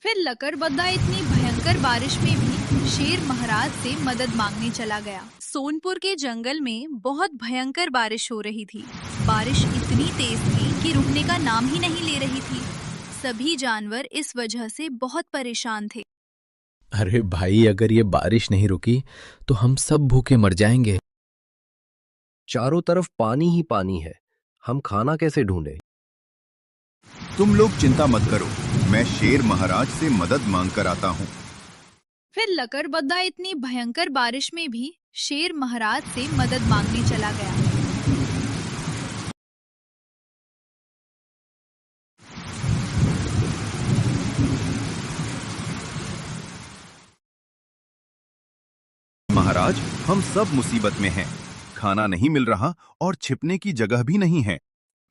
फिर लकड़बग्गा इतनी भयंकर बारिश में भी शेर महाराज से मदद मांगने चला गया। सोनपुर के जंगल में बहुत भयंकर बारिश हो रही थी। बारिश इतनी तेज थी कि रुकने का नाम ही नहीं ले रही थी। सभी जानवर इस वजह से बहुत परेशान थे। अरे भाई, अगर ये बारिश नहीं रुकी तो हम सब भूखे मर जाएंगे। चारों तरफ पानी ही पानी है, हम खाना कैसे ढूंढें? तुम लोग चिंता मत करो, मैं शेर महाराज से मदद मांग कर आता हूँ। फिर लकड़बग्गा इतनी भयंकर बारिश में भी शेर महाराज से मदद मांगने चला गया। महाराज, हम सब मुसीबत में हैं। खाना नहीं मिल रहा और छिपने की जगह भी नहीं है।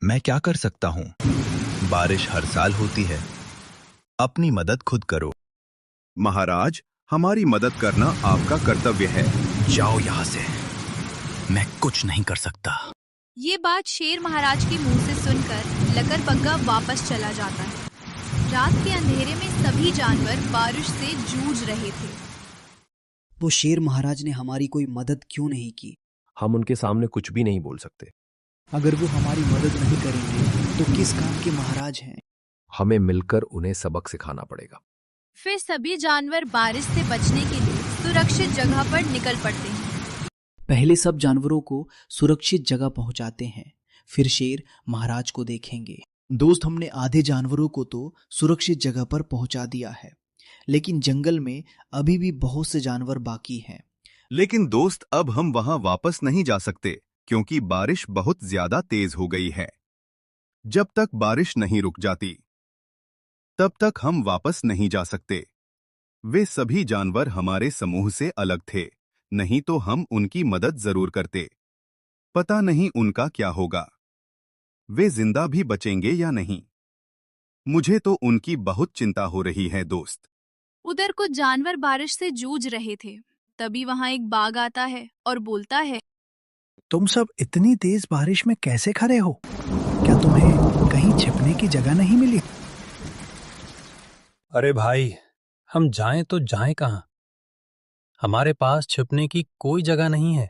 मैं क्या कर सकता हूँ? बारिश हर साल होती है। अपनी मदद खुद करो। महाराज, हमारी मदद करना आपका कर्तव्य है। जाओ यहाँ से, मैं कुछ नहीं कर सकता। ये बात शेर महाराज के मुंह से सुनकर लकड़बग्गा वापस चला जाता है। रात के अंधेरे में सभी जानवर बारिश से जूझ रहे थे। वो शेर महाराज ने हमारी कोई मदद क्यों नहीं की? हम उनके सामने कुछ भी नहीं बोल सकते। अगर वो हमारी मदद नहीं करेंगे तो किस काम के महाराज हैं? हमें मिलकर उन्हें सबक सिखाना पड़ेगा। फिर सभी जानवर बारिश से बचने के लिए सुरक्षित जगह पर निकल पड़ते हैं। पहले सब जानवरों को सुरक्षित जगह पहुंचाते हैं, फिर शेर महाराज को देखेंगे। दोस्त, हमने आधे जानवरों को तो सुरक्षित जगह पर पहुंचा दिया है, लेकिन जंगल में अभी भी बहुत से जानवर बाकी हैं। लेकिन दोस्त, अब हम वहां वापस नहीं जा सकते क्योंकि बारिश बहुत ज्यादा तेज हो गई है। जब तक बारिश नहीं रुक जाती तब तक हम वापस नहीं जा सकते। वे सभी जानवर हमारे समूह से अलग थे, नहीं तो हम उनकी मदद जरूर करते। पता नहीं उनका क्या होगा, वे जिंदा भी बचेंगे या नहीं। मुझे तो उनकी बहुत चिंता हो रही है दोस्त। उधर कुछ जानवर बारिश से जूझ रहे थे। तभी वहां एक बाघ आता है और बोलता है, तुम सब इतनी तेज बारिश में कैसे खड़े हो? क्या तुम्हें कहीं छिपने की जगह नहीं मिली? अरे भाई, हम जाएं तो जाएं कहाँ? हमारे पास छिपने की कोई जगह नहीं है।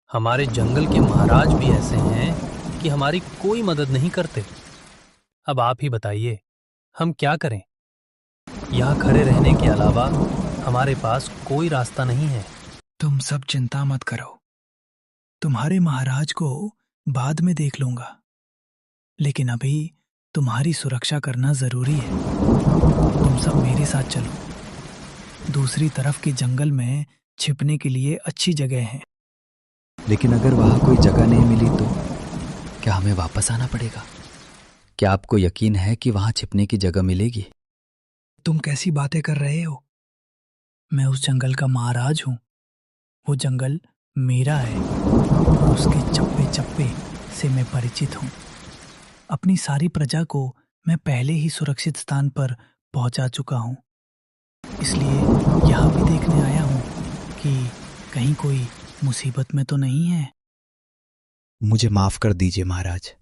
हमारे जंगल के महाराज भी ऐसे हैं कि हमारी कोई मदद नहीं करते। अब आप ही बताइए, हम क्या करें? यहाँ खड़े रहने के अलावा हमारे पास कोई रास्ता नहीं है। तुम सब चिंता मत करो, तुम्हारे महाराज को बाद में देख लूंगा, लेकिन अभी तुम्हारी सुरक्षा करना जरूरी है। तुम सब मेरे साथ चलो। दूसरी तरफ के जंगल में छिपने के लिए अच्छी जगह है। लेकिन अगर वहां कोई जगह नहीं मिली तो क्या हमें वापस आना पड़ेगा? क्या आपको यकीन है कि वहां छिपने की जगह मिलेगी? तुम कैसी बातें कर रहे हो? मैं उस जंगल का महाराज हूं। वो जंगल मेरा है और उसके चप्पे चप्पे से मैं परिचित हूं। अपनी सारी प्रजा को मैं पहले ही सुरक्षित स्थान पर पहुंचा चुका हूं। इसलिए यहां भी देखने आया हूं कि कहीं कोई मुसीबत में तो नहीं है। मुझे माफ कर दीजिए महाराज,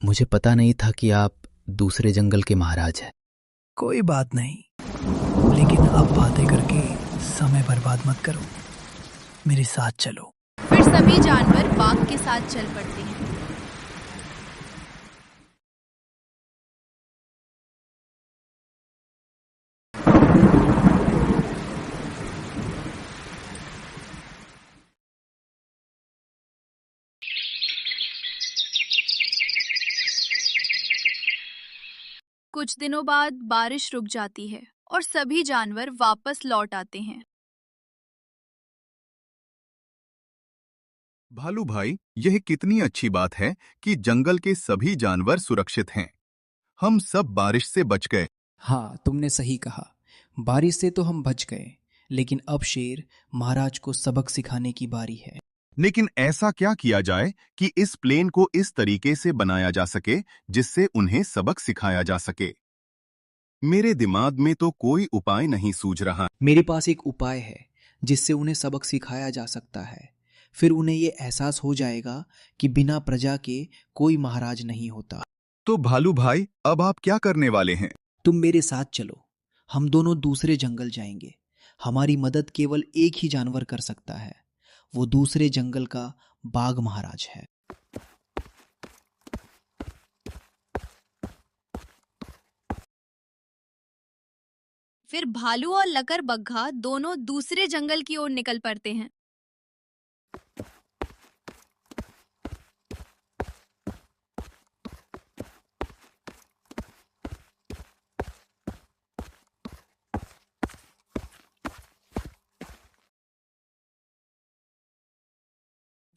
मुझे पता नहीं था कि आप दूसरे जंगल के महाराज हैं। कोई बात नहीं, लेकिन अब बातें करके समय बर्बाद मत करो, मेरे साथ चलो। फिर सभी जानवर बाघ के साथ चल पड़ते हैं। कुछ दिनों बाद बारिश रुक जाती है और सभी जानवर वापस लौट आते हैं। भालू भाई, यह कितनी अच्छी बात है कि जंगल के सभी जानवर सुरक्षित हैं। हम सब बारिश से बच गए। हाँ, तुमने सही कहा। बारिश से तो हम बच गए, लेकिन अब शेर महाराज को सबक सिखाने की बारी है। लेकिन ऐसा क्या किया जाए कि इस प्लेन को इस तरीके से बनाया जा सके जिससे उन्हें सबक सिखाया जा सके? मेरे दिमाग में तो कोई उपाय नहीं सूझ रहा। मेरे पास एक उपाय है जिससे उन्हें सबक सिखाया जा सकता है। फिर उन्हें ये एहसास हो जाएगा कि बिना प्रजा के कोई महाराज नहीं होता। तो भालू भाई, अब आप क्या करने वाले हैं? तुम मेरे साथ चलो, हम दोनों दूसरे जंगल जाएंगे। हमारी मदद केवल एक ही जानवर कर सकता है। वो दूसरे जंगल का बाघ महाराज है। फिर भालू और लकड़बग्घा दोनों दूसरे जंगल की ओर निकल पड़ते हैं।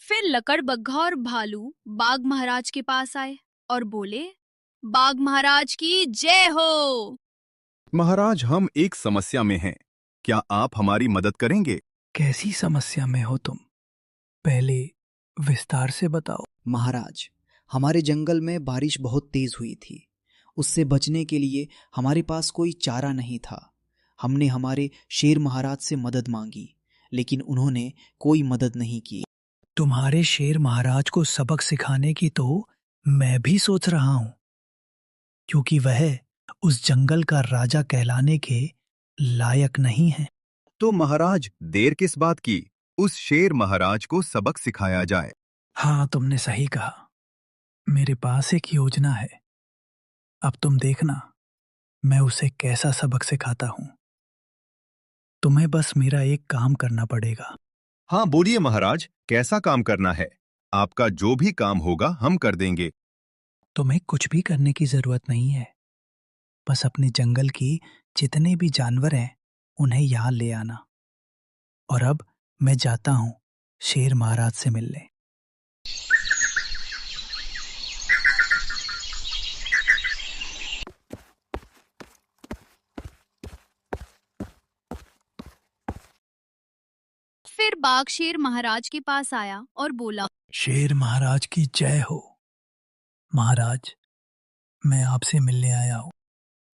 फिर लकड़बग्घा और भालू बाघ महाराज के पास आए और बोले, बाघ महाराज की जय हो। महाराज, हम एक समस्या में हैं। क्या आप हमारी मदद करेंगे? कैसी समस्या में हो तुम? पहले विस्तार से बताओ। महाराज, हमारे जंगल में बारिश बहुत तेज हुई थी। उससे बचने के लिए हमारे पास कोई चारा नहीं था। हमने हमारे शेर महाराज से मदद मांगी, लेकिन उन्होंने कोई मदद नहीं की। तुम्हारे शेर महाराज को सबक सिखाने की तो मैं भी सोच रहा हूं, क्योंकि वह उस जंगल का राजा कहलाने के लायक नहीं है। तो महाराज, देर किस बात की? उस शेर महाराज को सबक सिखाया जाए। हाँ, तुमने सही कहा। मेरे पास एक योजना है। अब तुम देखना मैं उसे कैसा सबक सिखाता हूं। तुम्हें बस मेरा एक काम करना पड़ेगा। हाँ, बोलिए महाराज, कैसा काम करना है? आपका जो भी काम होगा हम कर देंगे। तुम्हें कुछ भी करने की जरूरत नहीं है। बस अपने जंगल की जितने भी जानवर हैं उन्हें यहां ले आना। और अब मैं जाता हूं शेर महाराज से मिलने। फिर बाघ शेर महाराज के पास आया और बोला, शेर महाराज की जय हो। महाराज, मैं आपसे मिलने आया हूं।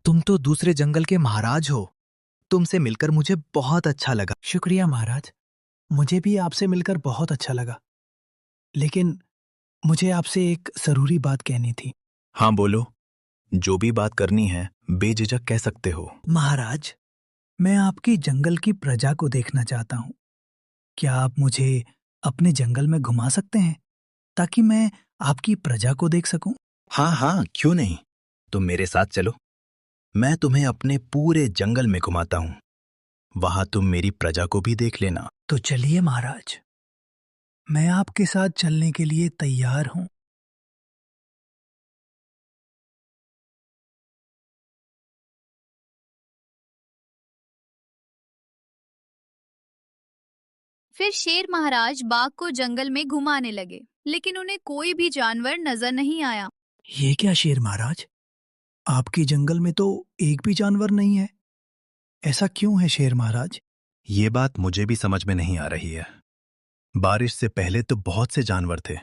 तुम तो दूसरे जंगल के महाराज हो। तुमसे मिलकर मुझे बहुत अच्छा लगा। शुक्रिया महाराज, मुझे भी आपसे मिलकर बहुत अच्छा लगा। लेकिन मुझे आपसे एक जरूरी बात कहनी थी। हाँ बोलो, जो भी बात करनी है बेझिझक कह सकते हो। महाराज, मैं आपकी जंगल की प्रजा को देखना चाहता हूं। क्या आप मुझे अपने जंगल में घुमा सकते हैं ताकि मैं आपकी प्रजा को देख सकूं? हाँ हाँ, क्यों नहीं। तुम मेरे साथ चलो, मैं तुम्हें अपने पूरे जंगल में घुमाता हूं। वहां तुम मेरी प्रजा को भी देख लेना। तो चलिए महाराज, मैं आपके साथ चलने के लिए तैयार हूं। फिर शेर महाराज बाघ को जंगल में घुमाने लगे, लेकिन उन्हें कोई भी जानवर नजर नहीं आया। ये क्या शेर महाराज, आपके जंगल में तो एक भी जानवर नहीं है। ऐसा क्यों है शेर महाराज? ये बात मुझे भी समझ में नहीं आ रही है। बारिश से पहले तो बहुत से जानवर थे,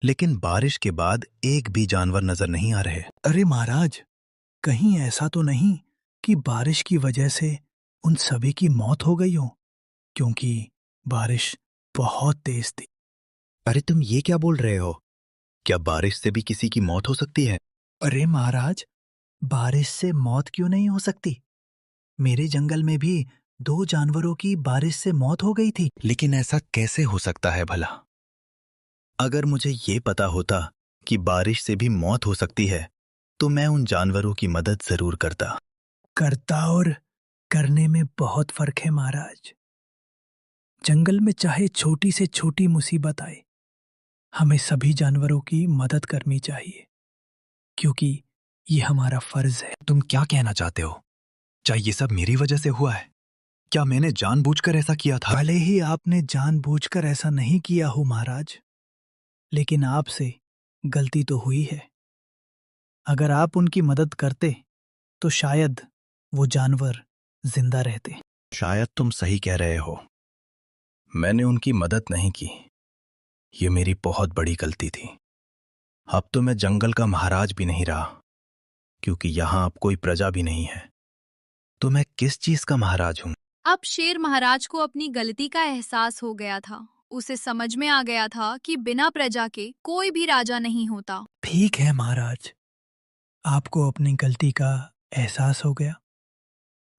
लेकिन बारिश के बाद एक भी जानवर नजर नहीं आ रहे। अरे महाराज, कहीं ऐसा तो नहीं कि बारिश की वजह से उन सभी की मौत हो गई हो, क्योंकि बारिश बहुत तेज थी। अरे तुम ये क्या बोल रहे हो? क्या बारिश से भी किसी की मौत हो सकती है? अरे महाराज, बारिश से मौत क्यों नहीं हो सकती? मेरे जंगल में भी 2 जानवरों की बारिश से मौत हो गई थी। लेकिन ऐसा कैसे हो सकता है भला? अगर मुझे ये पता होता कि बारिश से भी मौत हो सकती है तो मैं उन जानवरों की मदद जरूर करता। करता और करने में बहुत फर्क है महाराज। जंगल में चाहे छोटी से छोटी मुसीबत आए, हमें सभी जानवरों की मदद करनी चाहिए, क्योंकि ये हमारा फर्ज है। तुम क्या कहना चाहते हो? क्या ये सब मेरी वजह से हुआ है? क्या मैंने जानबूझकर ऐसा किया था? भले ही आपने जानबूझकर ऐसा नहीं किया हो महाराज, लेकिन आपसे गलती तो हुई है। अगर आप उनकी मदद करते तो शायद वो जानवर जिंदा रहते। शायद तुम सही कह रहे हो। मैंने उनकी मदद नहीं की। ये मेरी बहुत बड़ी गलती थी। अब तो मैं जंगल का महाराज भी नहीं रहा, क्योंकि यहां अब कोई प्रजा भी नहीं है। तो मैं किस चीज का महाराज हूं? अब शेर महाराज को अपनी गलती का एहसास हो गया था। उसे समझ में आ गया था कि बिना प्रजा के कोई भी राजा नहीं होता। ठीक है महाराज, आपको अपनी गलती का एहसास हो गया।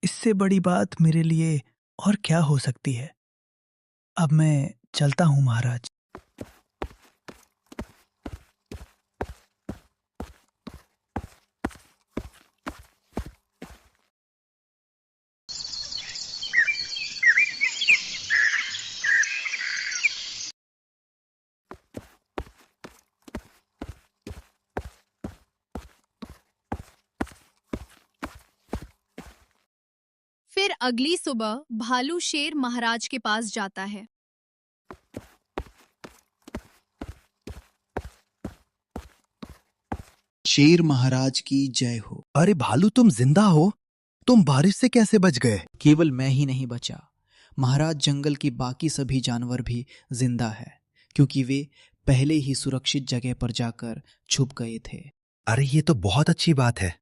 इससे बड़ी बात मेरे लिए और क्या हो सकती है। अब मैं चलता हूँ महाराज। फिर अगली सुबह भालू शेर महाराज के पास जाता है। शेर महाराज की जय हो। अरे भालू, तुम जिंदा हो? तुम बारिश से कैसे बच गए? केवल मैं ही नहीं बचा, महाराज जंगल के बाकी सभी जानवर भी जिंदा है, क्योंकि वे पहले ही सुरक्षित जगह पर जाकर छुप गए थे। अरे ये तो बहुत अच्छी बात है।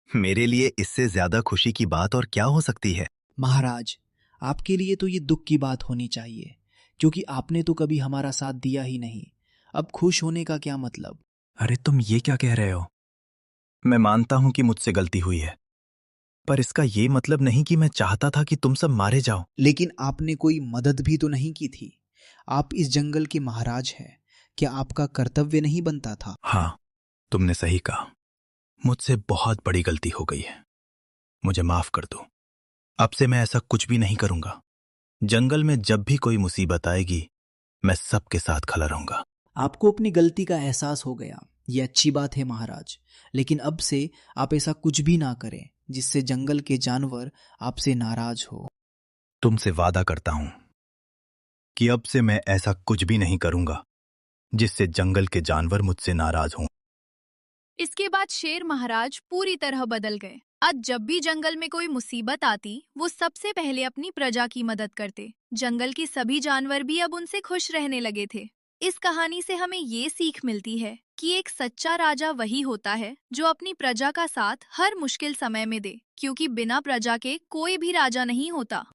मेरे लिए इससे ज्यादा खुशी की बात और क्या हो सकती है? महाराज, आपके लिए तो ये दुख की बात होनी चाहिए, क्योंकि आपने तो कभी हमारा साथ दिया ही नहीं। अब खुश होने का क्या मतलब? अरे तुम ये क्या कह रहे हो? मैं मानता हूं कि मुझसे गलती हुई है, पर इसका ये मतलब नहीं कि मैं चाहता था कि तुम सब मारे जाओ। लेकिन आपने कोई मदद भी तो नहीं की थी। आप इस जंगल के महाराज हैं, क्या आपका कर्तव्य नहीं बनता था? हाँ, तुमने सही कहा। मुझसे बहुत बड़ी गलती हो गई है, मुझे माफ कर दो। अब से मैं ऐसा कुछ भी नहीं करूंगा। जंगल में जब भी कोई मुसीबत आएगी, मैं सबके साथ खड़ा रहूंगा। आपको अपनी गलती का एहसास हो गया, ये अच्छी बात है महाराज। लेकिन अब से आप ऐसा कुछ भी ना करें जिससे जंगल के जानवर आपसे नाराज हो। तुमसे वादा करता हूं कि अब से मैं ऐसा कुछ भी नहीं करूंगा जिससे जंगल के जानवर मुझसे नाराज हों। इसके बाद शेर महाराज पूरी तरह बदल गए। आज जब भी जंगल में कोई मुसीबत आती, वो सबसे पहले अपनी प्रजा की मदद करते। जंगल के सभी जानवर भी अब उनसे खुश रहने लगे थे। इस कहानी से हमें ये सीख मिलती है कि एक सच्चा राजा वही होता है जो अपनी प्रजा का साथ हर मुश्किल समय में दे, क्योंकि बिना प्रजा के कोई भी राजा नहीं होता।